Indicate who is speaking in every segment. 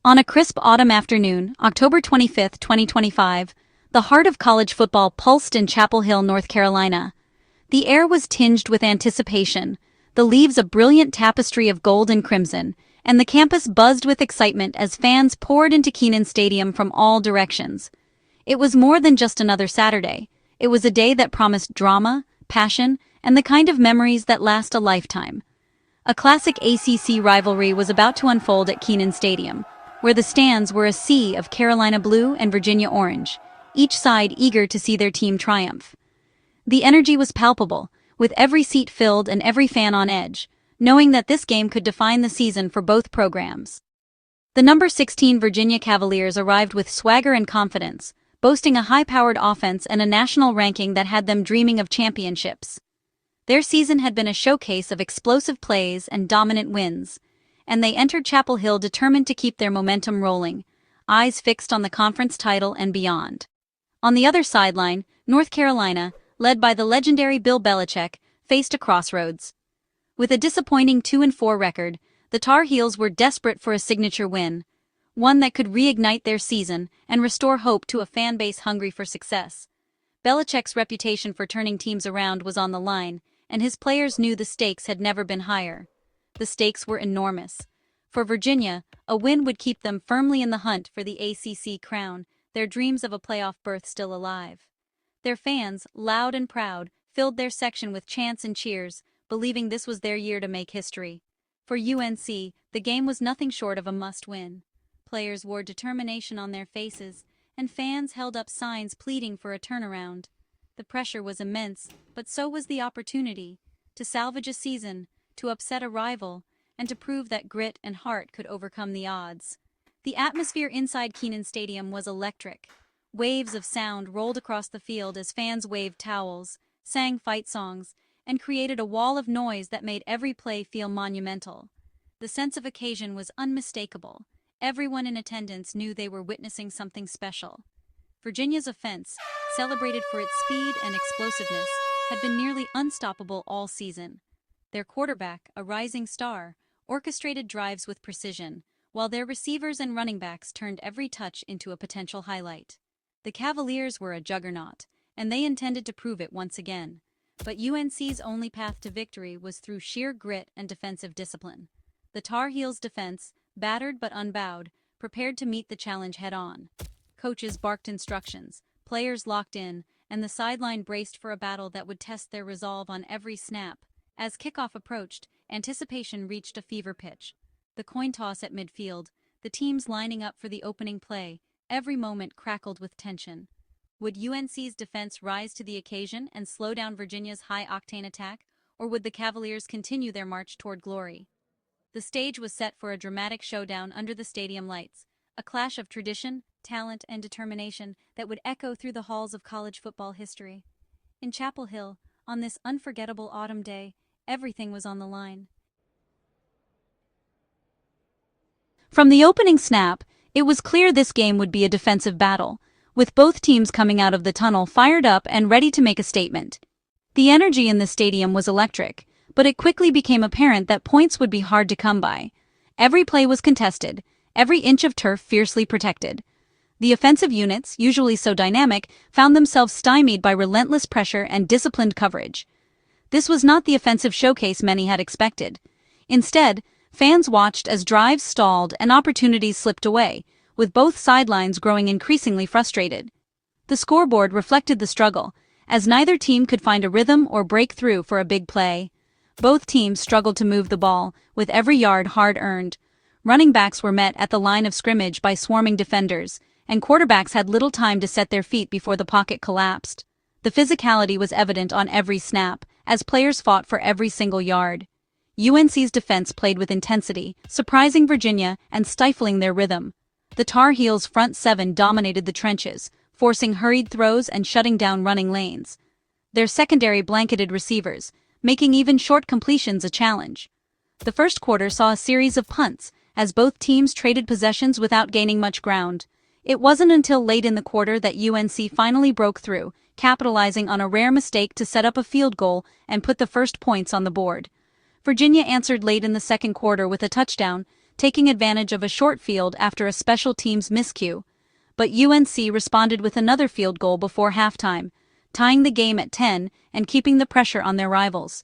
Speaker 1: On a crisp autumn afternoon, October 25, 2025, the heart of college football pulsed in Chapel Hill, North Carolina. The air was tinged with anticipation, the leaves a brilliant tapestry of gold and crimson, and the campus buzzed with excitement as fans poured into Kenan Stadium from all directions. It was more than just another Saturday. It was a day that promised drama, passion, and the kind of memories that last a lifetime. A classic ACC rivalry was about to unfold at Kenan Stadium, where the stands were a sea of Carolina blue and Virginia orange, each side eager to see their team triumph. The energy was palpable, with every seat filled and every fan on edge, knowing that this game could define the season for both programs. The number 16 Virginia Cavaliers arrived with swagger and confidence, boasting a high-powered offense and a national ranking that had them dreaming of championships. Their season had been a showcase of explosive plays and dominant wins, and they entered Chapel Hill determined to keep their momentum rolling, eyes fixed on the conference title and beyond. On the other sideline, North Carolina, led by the legendary Bill Belichick, faced a crossroads. With a disappointing 2-4 record, the Tar Heels were desperate for a signature win, one that could reignite their season and restore hope to a fan base hungry for success. Belichick's reputation for turning teams around was on the line, and his players knew the stakes had never been higher. The stakes were enormous. For Virginia, a win would keep them firmly in the hunt for the ACC crown, their dreams of a playoff berth still alive. Their fans, loud and proud, filled their section with chants and cheers, believing this was their year to make history. For UNC, the game was nothing short of a must-win. Players wore determination on their faces, and fans held up signs pleading for a turnaround. The pressure was immense, but so was the opportunity to salvage a season, to upset a rival, and to prove that grit and heart could overcome the odds. The atmosphere inside Kenan Stadium was electric. Waves of sound rolled across the field as fans waved towels, sang fight songs, and created a wall of noise that made every play feel monumental. The sense of occasion was unmistakable. Everyone in attendance knew they were witnessing something special. Virginia's offense, celebrated for its speed and explosiveness, had been nearly unstoppable all season. Their quarterback, a rising star, orchestrated drives with precision, while their receivers and running backs turned every touch into a potential highlight. The Cavaliers were a juggernaut, and they intended to prove it once again. But UNC's only path to victory was through sheer grit and defensive discipline. The Tar Heels' defense, battered but unbowed, prepared to meet the challenge head-on. Coaches barked instructions, players locked in, and the sideline braced for a battle that would test their resolve on every snap. As kickoff approached, anticipation reached a fever pitch. The coin toss at midfield, the teams lining up for the opening play, every moment crackled with tension. Would UNC's defense rise to the occasion and slow down Virginia's high-octane attack, or would the Cavaliers continue their march toward glory? The stage was set for a dramatic showdown under the stadium lights, a clash of tradition, talent, and determination that would echo through the halls of college football history. In Chapel Hill, on this unforgettable autumn day, everything was on the line. From the opening snap, it was clear this game would be a defensive battle, with both teams coming out of the tunnel fired up and ready to make a statement. The energy in the stadium was electric, but it quickly became apparent that points would be hard to come by. Every play was contested, every inch of turf fiercely protected. The offensive units, usually so dynamic, found themselves stymied by relentless pressure and disciplined coverage. This was not the offensive showcase many had expected. Instead, fans watched as drives stalled and opportunities slipped away, with both sidelines growing increasingly frustrated. The scoreboard reflected the struggle, as neither team could find a rhythm or break through for a big play. Both teams struggled to move the ball, with every yard hard-earned. Running backs were met at the line of scrimmage by swarming defenders, and quarterbacks had little time to set their feet before the pocket collapsed. The physicality was evident on every snap, as players fought for every single yard. UNC's defense played with intensity, surprising Virginia and stifling their rhythm. The Tar Heels' front seven dominated the trenches, forcing hurried throws and shutting down running lanes. Their secondary blanketed receivers, making even short completions a challenge. The first quarter saw a series of punts, as both teams traded possessions without gaining much ground. It wasn't until late in the quarter that UNC finally broke through, capitalizing on a rare mistake to set up a field goal and put the first points on the board. Virginia answered late in the second quarter with a touchdown, taking advantage of a short field after a special teams miscue. But UNC responded with another field goal before halftime, tying the game at 10 and keeping the pressure on their rivals.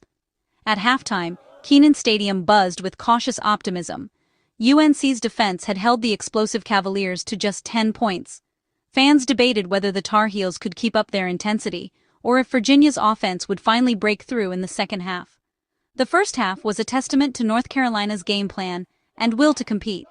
Speaker 1: At halftime, Kenan Stadium buzzed with cautious optimism. UNC's defense had held the explosive Cavaliers to just 10 points. Fans debated whether the Tar Heels could keep up their intensity, or if Virginia's offense would finally break through in the second half. The first half was a testament to North Carolina's game plan and will to compete.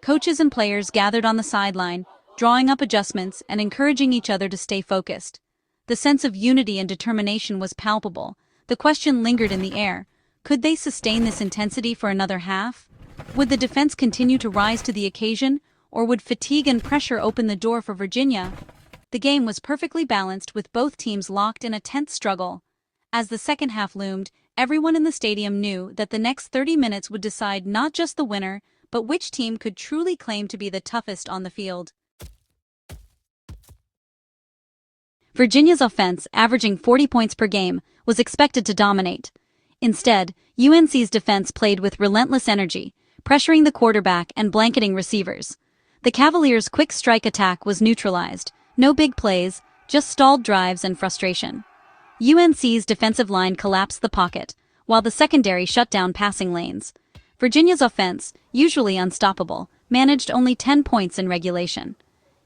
Speaker 1: Coaches and players gathered on the sideline, drawing up adjustments and encouraging each other to stay focused. The sense of unity and determination was palpable. The question lingered in the air: could they sustain this intensity for another half? Would the defense continue to rise to the occasion, or would fatigue and pressure open the door for Virginia? The game was perfectly balanced, with both teams locked in a tense struggle. As the second half loomed, everyone in the stadium knew that the next 30 minutes would decide not just the winner, but which team could truly claim to be the toughest on the field. Virginia's offense, averaging 40 points per game, was expected to dominate. Instead, UNC's defense played with relentless energy, pressuring the quarterback and blanketing receivers. The Cavaliers' quick strike attack was neutralized. No big plays, just stalled drives and frustration. UNC's defensive line collapsed the pocket, while the secondary shut down passing lanes. Virginia's offense, usually unstoppable, managed only 10 points in regulation.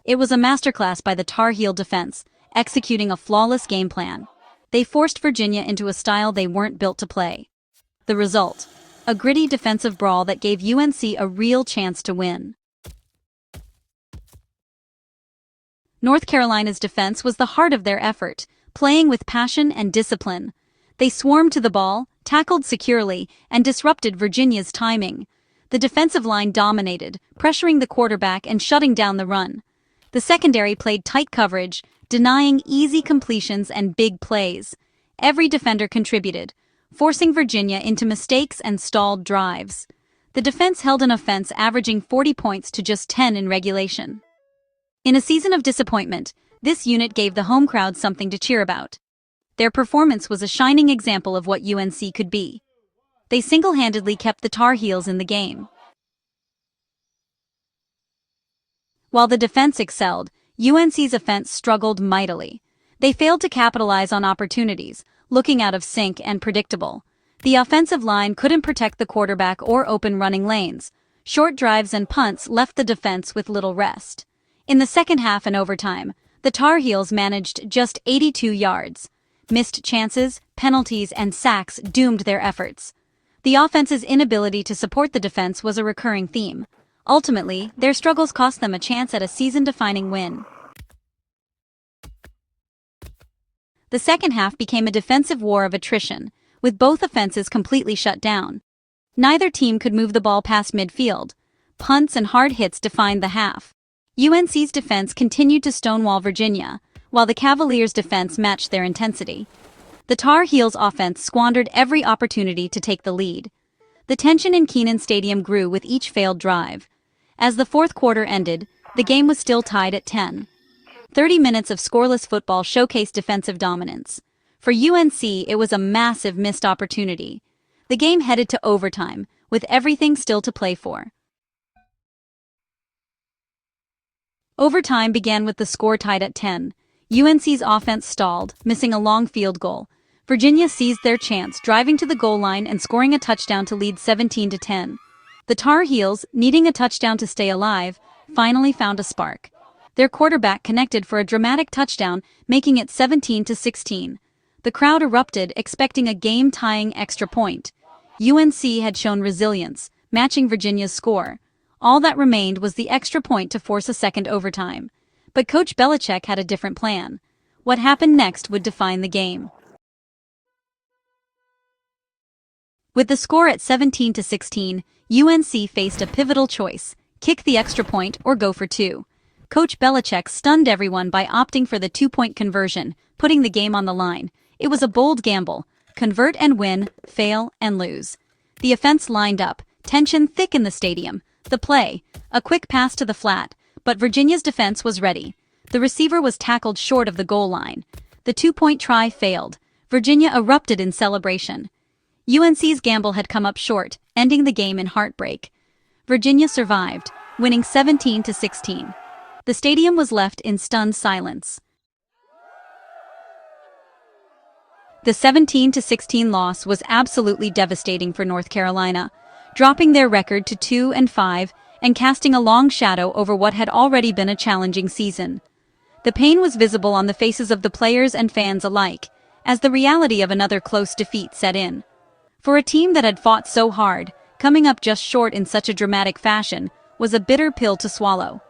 Speaker 1: It was a masterclass by the Tar Heel defense, executing a flawless game plan. They forced Virginia into a style they weren't built to play. The result: a gritty defensive brawl that gave UNC a real chance to win. North Carolina's defense was the heart of their effort, playing with passion and discipline. They swarmed to the ball, tackled securely, and disrupted Virginia's timing. The defensive line dominated, pressuring the quarterback and shutting down the run. The secondary played tight coverage, denying easy completions and big plays. Every defender contributed, forcing Virginia into mistakes and stalled drives. The defense held an offense averaging 40 points to just 10 in regulation. In a season of disappointment, this unit gave the home crowd something to cheer about. Their performance was a shining example of what UNC could be. They single-handedly kept the Tar Heels in the game. While the defense excelled, UNC's offense struggled mightily. They failed to capitalize on opportunities, looking out of sync and predictable. The offensive line couldn't protect the quarterback or open running lanes. Short drives and punts left the defense with little rest. In the second half and overtime, the Tar Heels managed just 82 yards. Missed chances, penalties, and sacks doomed their efforts. The offense's inability to support the defense was a recurring theme. Ultimately, their struggles cost them a chance at a season-defining win. The second half became a defensive war of attrition, with both offenses completely shut down. Neither team could move the ball past midfield. Punts and hard hits defined the half. UNC's defense continued to stonewall Virginia, while the Cavaliers' defense matched their intensity. The Tar Heels' offense squandered every opportunity to take the lead. The tension in Kenan Stadium grew with each failed drive. As the fourth quarter ended, the game was still tied at 10. 30 minutes of scoreless football showcased defensive dominance. For UNC, it was a massive missed opportunity. The game headed to overtime, with everything still to play for. Overtime began with the score tied at 10. UNC's offense stalled, missing a long field goal. Virginia seized their chance, driving to the goal line and scoring a touchdown to lead 17-10. The Tar Heels, needing a touchdown to stay alive, finally found a spark. Their quarterback connected for a dramatic touchdown, making it 17-16. The crowd erupted, expecting a game-tying extra point. UNC had shown resilience, matching Virginia's score. All that remained was the extra point to force a second overtime. But Coach Belichick had a different plan. What happened next would define the game. With the score at 17-16, UNC faced a pivotal choice: kick the extra point or go for two. Coach Belichick stunned everyone by opting for the two-point conversion, putting the game on the line. It was a bold gamble: convert and win, fail and lose. The offense lined up, tension thick in the stadium. The play: a quick pass to the flat, but Virginia's defense was ready. The receiver was tackled short of the goal line. The two-point try failed. Virginia erupted in celebration. UNC's gamble had come up short, ending the game in heartbreak. Virginia survived, winning 17-16. The stadium was left in stunned silence. The 17-16 loss was absolutely devastating for North Carolina, dropping their record to 2-5 and casting a long shadow over what had already been a challenging season. The pain was visible on the faces of the players and fans alike, as the reality of another close defeat set in. For a team that had fought so hard, coming up just short in such a dramatic fashion was a bitter pill to swallow.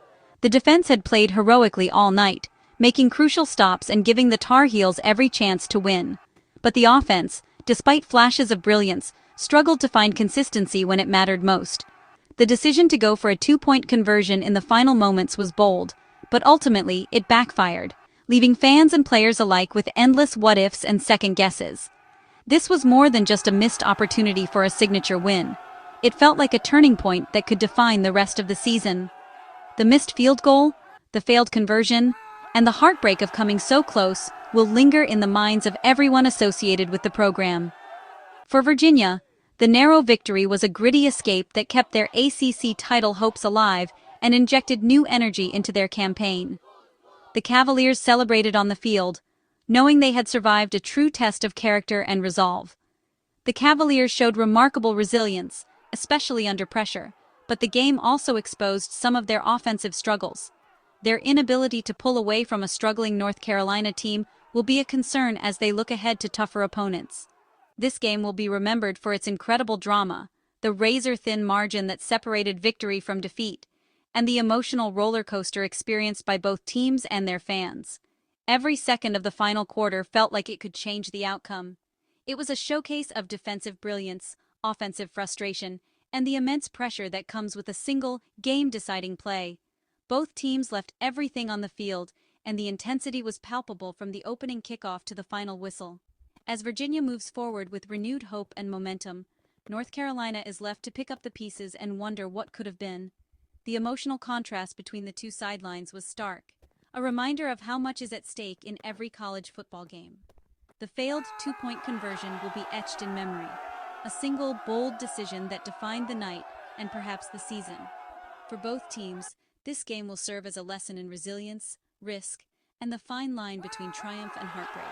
Speaker 1: The defense had played heroically all night, making crucial stops and giving the Tar Heels every chance to win. But the offense, despite flashes of brilliance, struggled to find consistency when it mattered most. The decision to go for a two-point conversion in the final moments was bold, but ultimately it backfired, leaving fans and players alike with endless what-ifs and second guesses. This was more than just a missed opportunity for a signature win. It felt like a turning point that could define the rest of the season. The missed field goal, the failed conversion, and the heartbreak of coming so close will linger in the minds of everyone associated with the program. For Virginia, the narrow victory was a gritty escape that kept their ACC title hopes alive and injected new energy into their campaign. The Cavaliers celebrated on the field, knowing they had survived a true test of character and resolve. The Cavaliers showed remarkable resilience, especially under pressure, but the game also exposed some of their offensive struggles. Their inability to pull away from a struggling North Carolina team will be a concern as they look ahead to tougher opponents. This game will be remembered for its incredible drama, the razor-thin margin that separated victory from defeat, and the emotional roller coaster experienced by both teams and their fans. Every second of the final quarter felt like it could change the outcome. It was a showcase of defensive brilliance, offensive frustration, and the immense pressure that comes with a single, game-deciding play. Both teams left everything on the field, and the intensity was palpable from the opening kickoff to the final whistle. As Virginia moves forward with renewed hope and momentum, North Carolina is left to pick up the pieces and wonder what could have been. The emotional contrast between the two sidelines was stark, a reminder of how much is at stake in every college football game. The failed two-point conversion will be etched in memory, a single, bold decision that defined the night and perhaps the season. For both teams, this game will serve as a lesson in resilience, risk, and the fine line between triumph and heartbreak.